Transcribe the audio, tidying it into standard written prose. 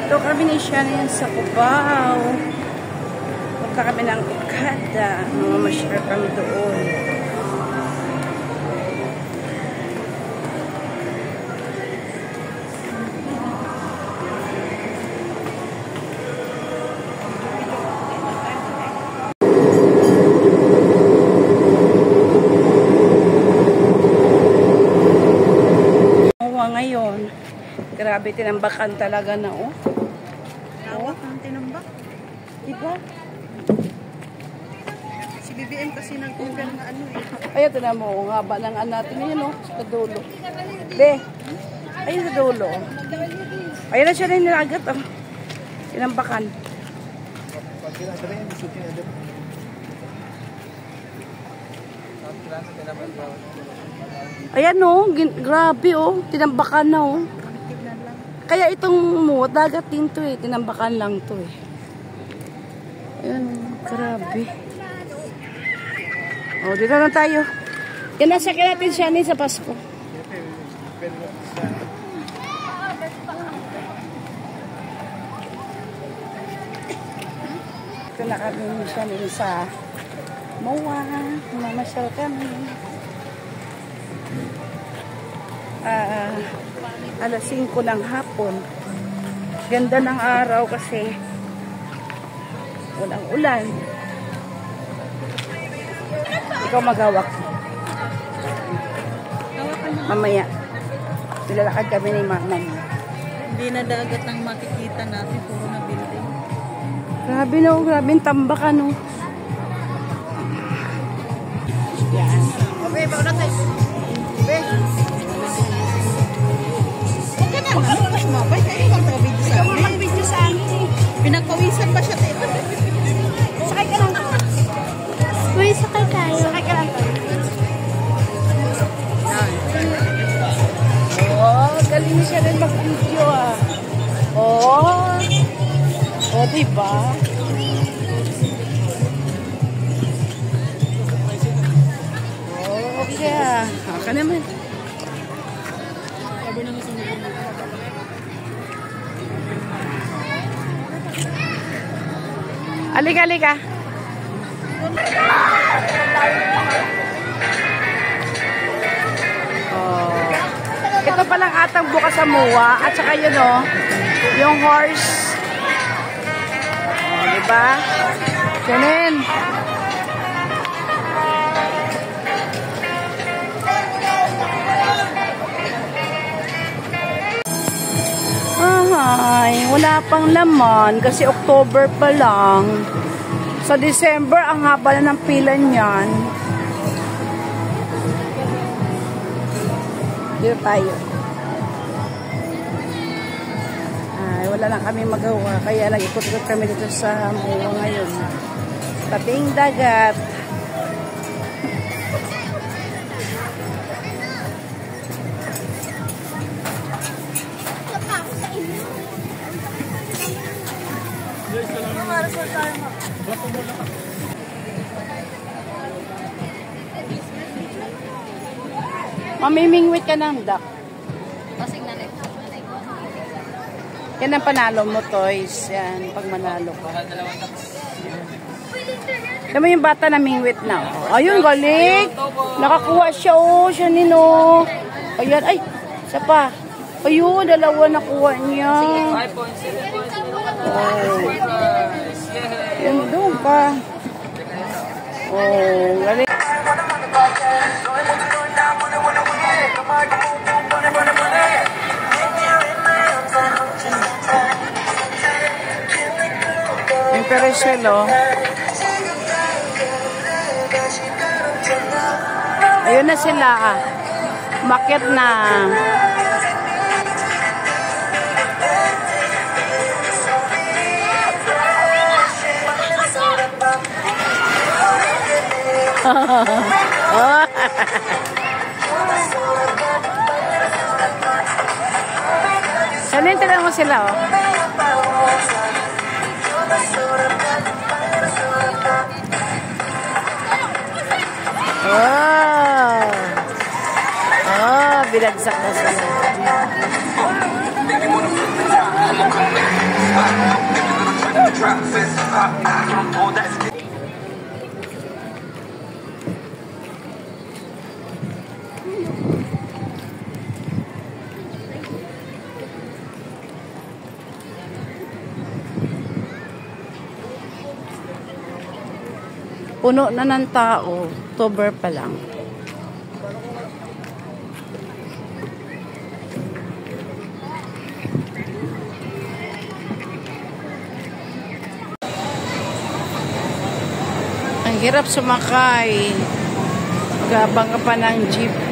Dito kami ni Shannon sa Cubao. Punta kami ng Okada. Mamamasyal kami doon. Ngayon, grabe, tinambakan talaga na, oh. Lawak ng tinambak. Diba? Si BBM kasi nag-order na ano eh. Ayun, tinan mo, ang haba ng natin yun, oh, sa dulo. Be, ayun sa dulo. Ayun na siya rin nilagat, oh. Tinambakan. Ayan, oh, grabe, oh, tinambakan na, oh. Kaya itong dagat din to, eh, tinambakan lang to, eh. Ayan, grabe. Oh, dito na tayo. Yan, nasakyan natin siya sa Pasko. Ito na kami siya sa MOA. Mamasyal kami. Alas 5 ng hapon. Ganda ng araw kasi walang ulan. Ikaw maghawak. Mamaya. Nilalakad kami ni mama mo. Hindi na dagat ang makikita natin. Puro na building. Grabe, no. Grabe yung tambakan, no. Yan. Okay, bauna tayo. Okay. Okay na. Ano mas mabay? Kaya yung magpapabidyo sa amin. Mag-video sa amin. Pinagpawisan ba siya tayo? Sakay ka lang. Uy, sakay tayo. Sakay ka lang. Oh, galing na siya rin mag-video, ah. Oh. Oh, diba? Oh, okay, ah. Aka naman. Alika, alika. Oh. Ito palang atang bukas sa MOA at saka yun, oh, yung horse. Oh, diba? Ganun. Ay, wala pang laman kasi October pa lang. Sa December, ang haba na ng pila niyan. Dito tayo. Ay, wala lang kami magawa. Kaya nag-ikot-ikot kami dito sa MOA ngayon. Tabing dagat. Mamimingwit ka ng duck. Yan ang panalo mo, toys. Yan, pag manalo ka. Tama yung bata na mingwit na. Oh, ayun, galing. Nakakuha siya, oh. Siya nino. Ayan, ay, isa pa. Ayun, dalawa nakuha niya. Oh. Yan doon pa. Oh, galing. Yung Pericel, oh. Ayun na sila, ah. Umakyat na. Sanin, talaga mo sila, oh. Oh. Oh, binagsak na sila. Puno na ng tao. October pa lang. Ang hirap sumakay. Gabang ka pa ng jeep.